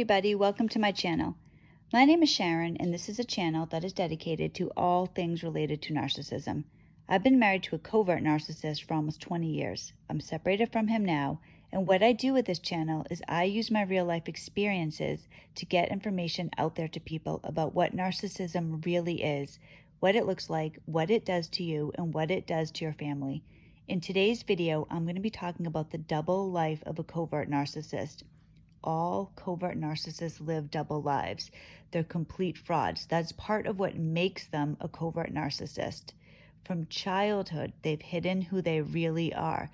everybody, welcome to my channel. My name is Sharon and this is a channel that is dedicated to all things related to narcissism. I've been married to a covert narcissist for almost 20 years. I'm separated from him now, and what I do with this channel is I use my real life experiences to get information out there to people about what narcissism really is, what it looks like, what it does to you, and what it does to your family. In today's video, I'm going to be talking about the double life of a covert narcissist. All covert narcissists live double lives. They're complete frauds. That's part of what makes them a covert narcissist. From childhood, they've hidden who they really are.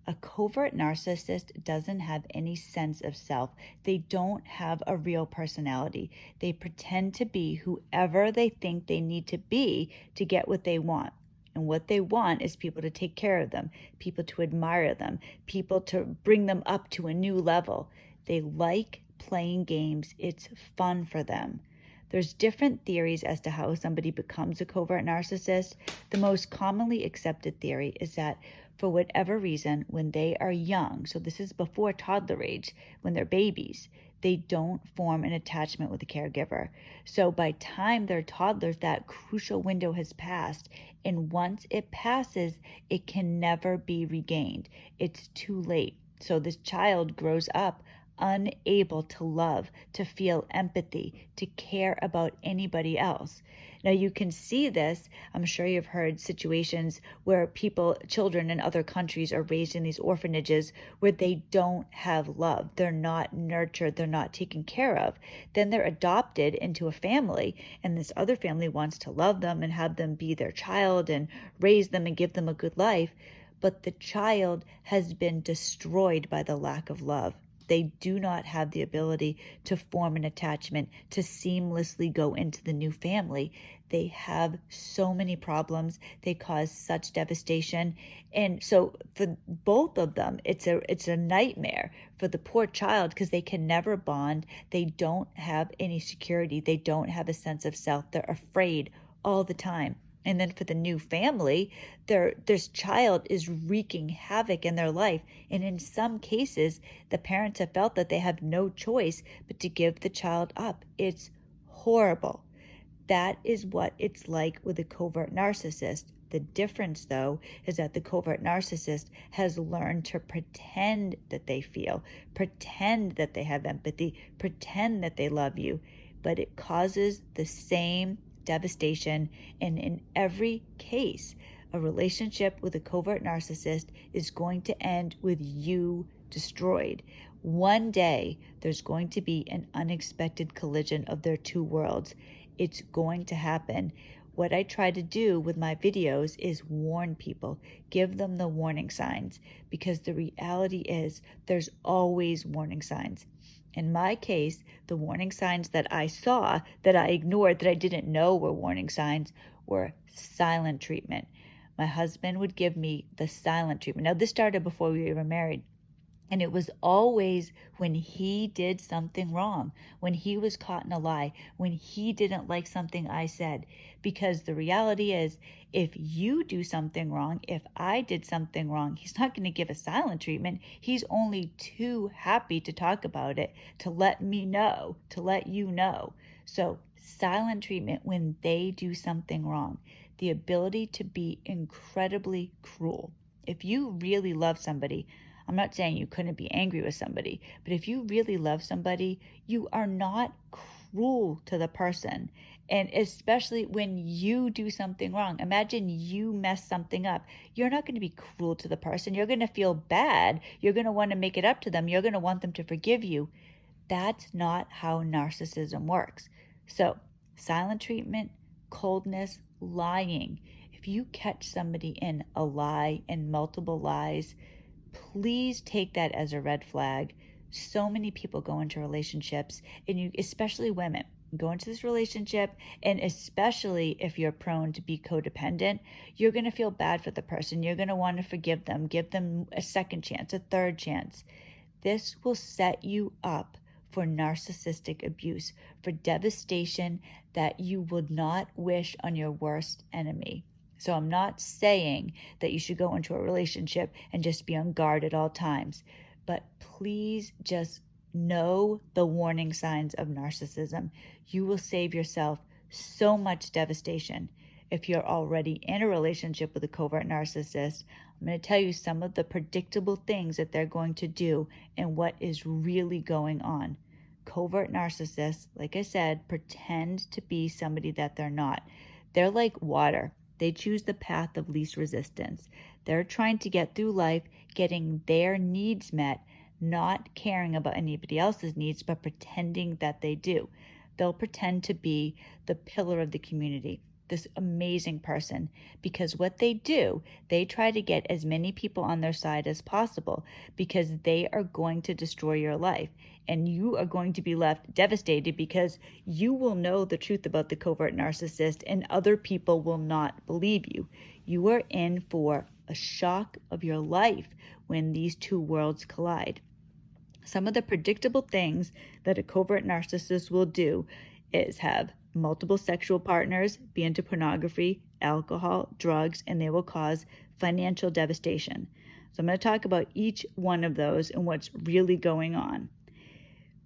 A covert narcissist doesn't have any sense of self. They don't have a real personality. They pretend to be whoever they think they need to be to get what they want. And what they want is people to take care of them, people to admire them, people to bring them up to a new level. They like playing games. It's fun for them. There's different theories as to how somebody becomes a covert narcissist. The most commonly accepted theory is that for whatever reason, when they are young, so this is before toddler age, when they're babies, they don't form an attachment with the caregiver. So by time they're toddlers, that crucial window has passed. And once it passes, it can never be regained. It's too late. So this child grows up unable to love, to feel empathy, to care about anybody else. Now you can see this, I'm sure you've heard situations where children in other countries are raised in these orphanages where they don't have love. They're not nurtured, they're not taken care of. Then they're adopted into a family, and this other family wants to love them and have them be their child and raise them and give them a good life. But the child has been destroyed by the lack of love. They do not have the ability to form an attachment, to seamlessly go into the new family. They have so many problems. They cause such devastation. And so for both of them, it's a nightmare for the poor child because they can never bond. They don't have any security. They don't have a sense of self. They're afraid all the time. And then for the new family, this child is wreaking havoc in their life. And in some cases, the parents have felt that they have no choice but to give the child up. It's horrible. That is what it's like with a covert narcissist. The difference, though, is that the covert narcissist has learned to pretend that they feel, pretend that they have empathy, pretend that they love you. But it causes the same devastation, and in every case, a relationship with a covert narcissist is going to end with you destroyed. One day, there's going to be an unexpected collision of their two worlds. It's going to happen. What I try to do with my videos is warn people, give them the warning signs, because the reality is there's always warning signs. In my case, the warning signs that I saw, that I ignored, that I didn't know were warning signs, were silent treatment. My husband would give me the silent treatment. Now, this started before we were married. And it was always when he did something wrong, when he was caught in a lie, when he didn't like something I said. Because the reality is, if you do something wrong, if I did something wrong, he's not going to give a silent treatment. He's only too happy to talk about it, to let me know, to let you know. So silent treatment when they do something wrong. The ability to be incredibly cruel. If you really love somebody, I'm not saying you couldn't be angry with somebody, but if you really love somebody, you are not cruel to the person. And especially when you do something wrong. Imagine you mess something up. You're not going to be cruel to the person. You're going to feel bad. You're going to want to make it up to them. You're going to want them to forgive you. That's not how narcissism works. So, silent treatment, coldness, lying. If you catch somebody in a lie and multiple lies, please take that as a red flag. So many people go into relationships, and especially women, go into this relationship, and especially if you're prone to be codependent, you're going to feel bad for the person. You're going to want to forgive them, give them a second chance, a third chance. This will set you up for narcissistic abuse, for devastation that you would not wish on your worst enemy. So I'm not saying that you should go into a relationship and just be on guard at all times, but please just Know the warning signs of narcissism. You will save yourself so much devastation. If you're already in a relationship with a covert narcissist, I'm going to tell you some of the predictable things that they're going to do and what is really going on. Covert narcissists, like I said, pretend to be somebody that they're not. They're like water. They choose the path of least resistance. They're trying to get through life getting their needs met, not caring about anybody else's needs, but pretending that they do. They'll pretend to be the pillar of the community, this amazing person, because what they do, they try to get as many people on their side as possible because they are going to destroy your life. And you are going to be left devastated because you will know the truth about the covert narcissist and other people will not believe you. You are in for a shock of your life when these two worlds collide. Some of the predictable things that a covert narcissist will do is have multiple sexual partners, be into pornography, alcohol, drugs, and they will cause financial devastation. So I'm going to talk about each one of those and what's really going on.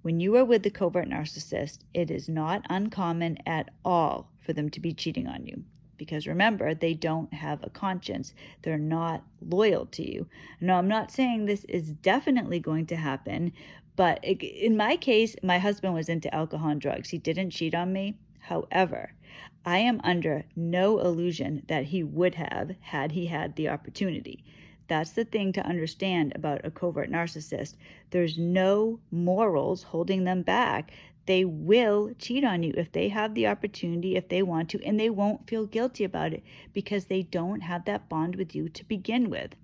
When you are with the covert narcissist, it is not uncommon at all for them to be cheating on you. Because remember, they don't have a conscience. They're not loyal to you. Now, I'm not saying this is definitely going to happen, but in my case, my husband was into alcohol and drugs. He didn't cheat on me. However, I am under no illusion that he would have had he had the opportunity. That's the thing to understand about a covert narcissist. There's no morals holding them back. They will cheat on you if they have the opportunity, if they want to, and they won't feel guilty about it because they don't have that bond with you to begin with.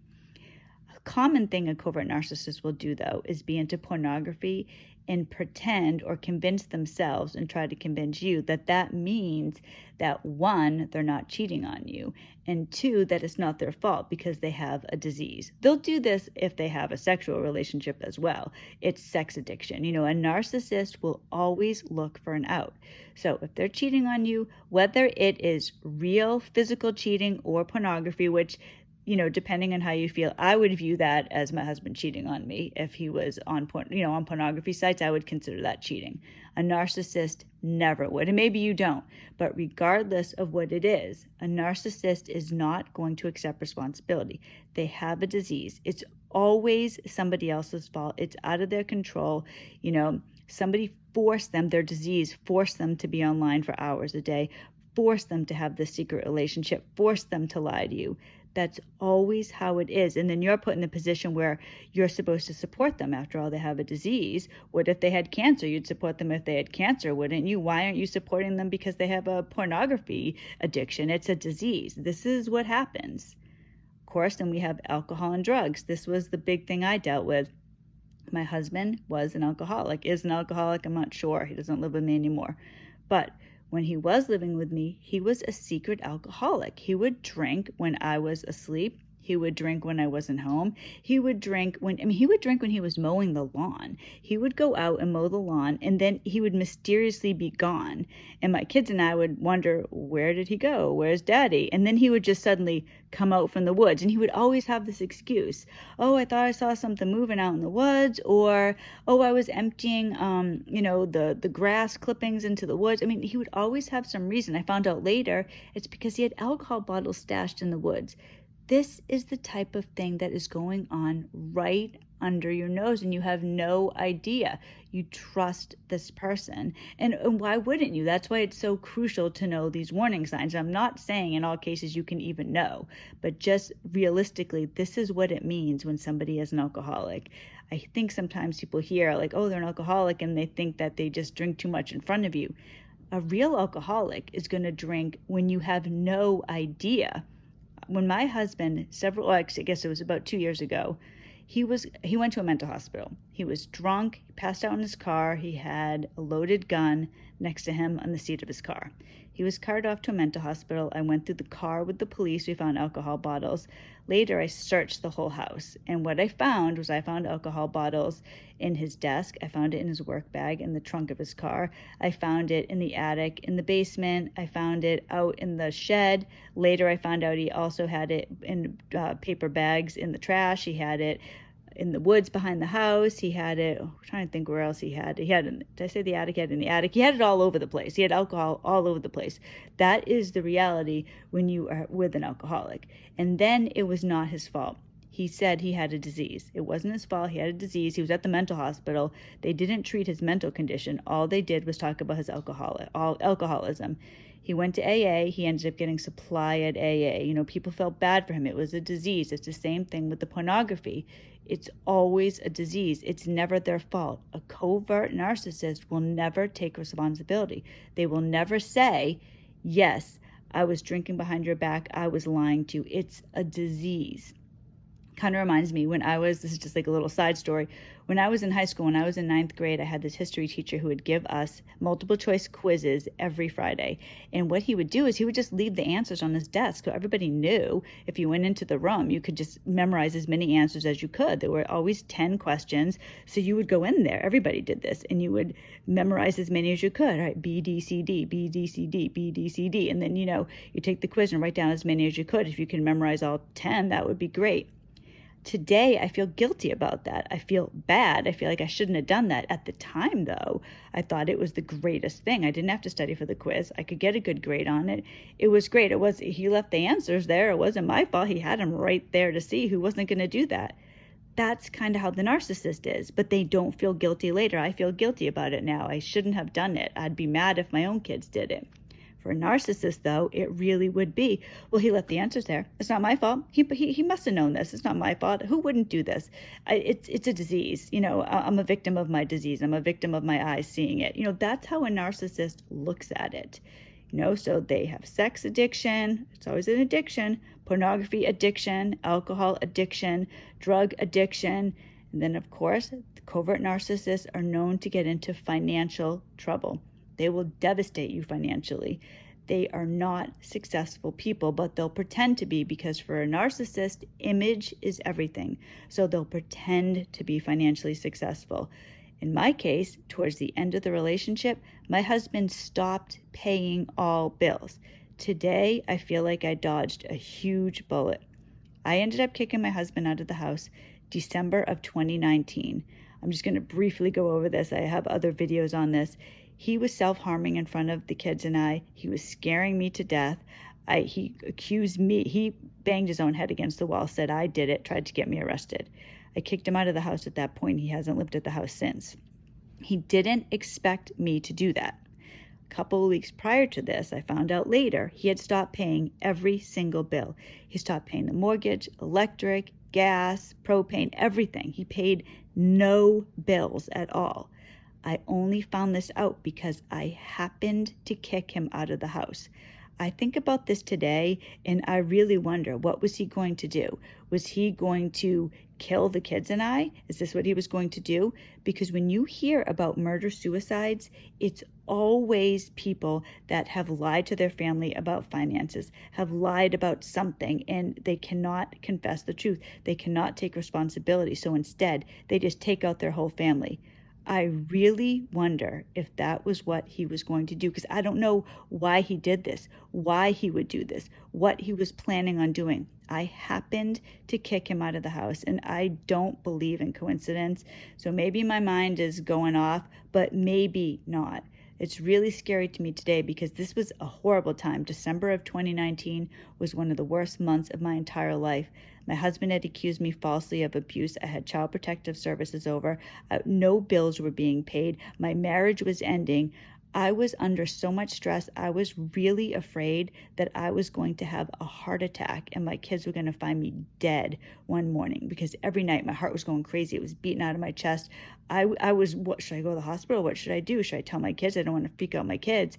A common thing a covert narcissist will do, though, is be into pornography and pretend or convince themselves and try to convince you that that means that, one, they're not cheating on you, and two, that it's not their fault because they have a disease. They'll do this if they have a sexual relationship as well. It's sex addiction. You know, a narcissist will always look for an out. So if they're cheating on you, whether it is real physical cheating or pornography, which, you know, depending on how you feel, I would view that as my husband cheating on me. If he was on pornography sites, I would consider that cheating. A narcissist never would, and maybe you don't. But regardless of what it is, a narcissist is not going to accept responsibility. They have a disease. It's always somebody else's fault. It's out of their control. You know, somebody forced them, their disease forced them to be online for hours a day, forced them to have this secret relationship, forced them to lie to you. That's always how it is. And then you're put in the position where you're supposed to support them. After all, they have a disease. What if they had cancer? You'd support them if they had cancer, wouldn't you? Why aren't you supporting them because they have a pornography addiction? It's a disease. This is what happens. Of course, then we have alcohol and drugs. This was the big thing I dealt with. My husband was an alcoholic, is an alcoholic. I'm not sure. He doesn't live with me anymore. But when he was living with me, he was a secret alcoholic. He would drink when I was asleep. He would drink when I wasn't home. He would drink when he was mowing the lawn. He would go out and mow the lawn, and then he would mysteriously be gone. And my kids and I would wonder, where did he go? Where's Daddy? And then he would just suddenly come out from the woods, and he would always have this excuse. Oh, I thought I saw something moving out in the woods, or, oh, I was emptying, the grass clippings into the woods. I mean, he would always have some reason. I found out later it's because he had alcohol bottles stashed in the woods. This is the type of thing that is going on right under your nose, and you have no idea. You trust this person. And why wouldn't you? That's why it's so crucial to know these warning signs. I'm not saying in all cases you can even know, but just realistically, this is what it means when somebody is an alcoholic. I think sometimes people hear like, oh, they're an alcoholic, and they think that they just drink too much in front of you. A real alcoholic is going to drink when you have no idea. When my husband, I guess it was about 2 years ago, he went to a mental hospital. He was drunk, he passed out in his car, he had a loaded gun next to him on the seat of his car. He was carted off to a mental hospital. I went through the car with the police. We found alcohol bottles. Later, I searched the whole house. And what I found alcohol bottles in his desk. I found it in his work bag, in the trunk of his car. I found it in the attic, in the basement. I found it out in the shed. Later, I found out he also had it in paper bags in the trash. He had it in the woods behind the house. He had it, I'm trying to think where else he had it. Did I say the attic? He had it in the attic. He had it all over the place. He had alcohol all over the place. That is the reality when you are with an alcoholic. And then it was not his fault. He said he had a disease. It wasn't his fault. He had a disease. He was at the mental hospital. They didn't treat his mental condition. All they did was talk about his alcoholism. He went to AA. He ended up getting supply at AA. People felt bad for him. It was a disease. It's the same thing with the pornography. It's always a disease. It's never their fault. A covert narcissist will never take responsibility. They will never say, yes, I was drinking behind your back. I was lying to you. It's a disease. Kind of reminds me this is just like a little side story. When I was in high school, when I was in 9th grade, I had this history teacher who would give us multiple choice quizzes every Friday. And what he would do is he would just leave the answers on his desk. So everybody knew if you went into the room, you could just memorize as many answers as you could. There were always 10 questions. So you would go in there. Everybody did this. And you would memorize as many as you could, right? B, D, C, D, B, D, C, D, B, D, C, D. And then, you take the quiz and write down as many as you could. If you can memorize all 10, that would be great. Today, I feel guilty about that. I feel bad. I feel like I shouldn't have done that. At the time, though, I thought it was the greatest thing. I didn't have to study for the quiz. I could get a good grade on it. It was great. He left the answers there. It wasn't my fault. He had them right there to see. Who wasn't going to do that? That's kind of how the narcissist is, but they don't feel guilty later. I feel guilty about it now. I shouldn't have done it. I'd be mad if my own kids did it. For a narcissist, though, it really would be, well, he left the answers there. It's not my fault. He must have known this. It's not my fault. Who wouldn't do this? It's a disease. I'm a victim of my disease. I'm a victim of my eyes seeing it. That's how a narcissist looks at it. So they have sex addiction. It's always an addiction. Pornography addiction, alcohol addiction, drug addiction. And then, of course, the covert narcissists are known to get into financial trouble. They will devastate you financially. They are not successful people, but they'll pretend to be, because for a narcissist, image is everything. So they'll pretend to be financially successful. In my case, towards the end of the relationship, my husband stopped paying all bills. Today, I feel like I dodged a huge bullet. I ended up kicking my husband out of the house December of 2019. I'm just going to briefly go over this. I have other videos on this. He was self-harming in front of the kids and I. He was scaring me to death. He accused me. He banged his own head against the wall, said I did it, tried to get me arrested. I kicked him out of the house at that point. He hasn't lived at the house since. He didn't expect me to do that. A couple of weeks prior to this, I found out later, he had stopped paying every single bill. He stopped paying the mortgage, electric, gas, propane, everything. He paid no bills at all. I only found this out because I happened to kick him out of the house. I think about this today and I really wonder, what was he going to do? Was he going to kill the kids and I? Is this what he was going to do? Because when you hear about murder-suicides, it's always people that have lied to their family about finances, have lied about something, and they cannot confess the truth. They cannot take responsibility. So instead, they just take out their whole family. I really wonder if that was what he was going to do, because I don't know why he did this, why he would do this, what he was planning on doing. I happened to kick him out of the house, and I don't believe in coincidence. So maybe my mind is going off, but maybe not. It's really scary to me today because this was a horrible time. December of 2019 was one of the worst months of my entire life. My husband had accused me falsely of abuse. I had child protective services over. No bills were being paid. My marriage was ending. I was under so much stress. I was really afraid that I was going to have a heart attack and my kids were going to find me dead one morning, because every night my heart was going crazy. It was beating out of my chest. I was, what, should I go to the hospital? What should I do? Should I tell my kids? I don't want to freak out my kids.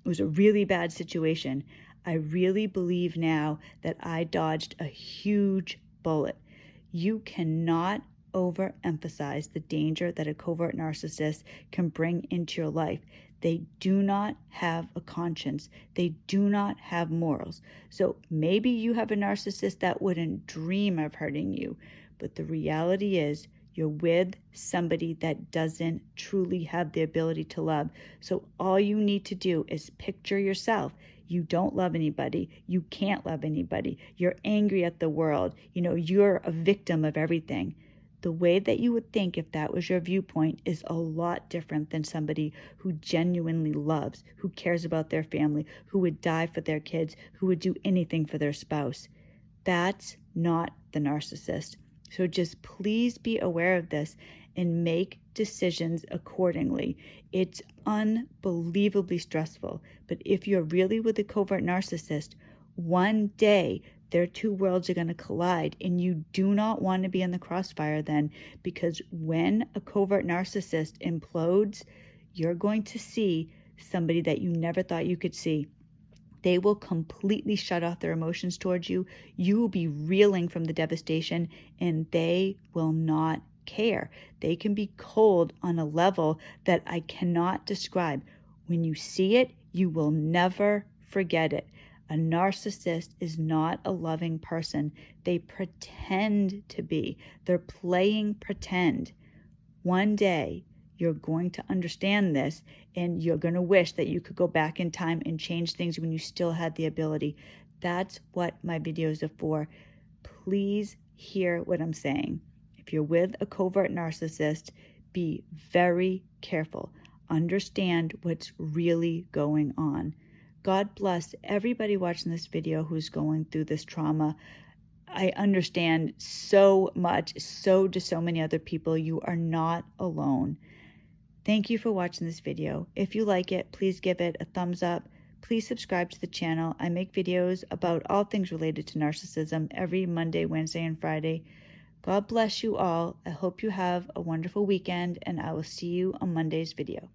It was a really bad situation. I really believe now that I dodged a huge bullet. You cannot overemphasize the danger that a covert narcissist can bring into your life. They do not have a conscience. They do not have morals. So maybe you have a narcissist that wouldn't dream of hurting you, but the reality is you're with somebody that doesn't truly have the ability to love. So all you need to do is picture yourself. You don't love anybody. You can't love anybody. You're angry at the world. You're a victim of everything. The way that you would think if that was your viewpoint is a lot different than somebody who genuinely loves, who cares about their family, who would die for their kids, who would do anything for their spouse. That's not the narcissist. So just please be aware of this and make decisions accordingly. It's unbelievably stressful. But if you're really with a covert narcissist, one day their two worlds are going to collide, and you do not want to be in the crossfire then, because when a covert narcissist implodes, you're going to see somebody that you never thought you could see. They will completely shut off their emotions towards you. You will be reeling from the devastation, and they will not care. They can be cold on a level that I cannot describe. When you see it, you will never forget it. A narcissist is not a loving person. They pretend to be. They're playing pretend. One day, you're going to understand this, and you're going to wish that you could go back in time and change things when you still had the ability. That's what my videos are for. Please hear what I'm saying. If you're with a covert narcissist, be very careful. Understand what's really going on. God bless everybody watching this video who's going through this trauma. I understand so much, so do so many other people. You are not alone. Thank you for watching this video. If you like it, please give it a thumbs up. Please subscribe to the channel. I make videos about all things related to narcissism every Monday, Wednesday, and Friday. God bless you all. I hope you have a wonderful weekend, and I will see you on Monday's video.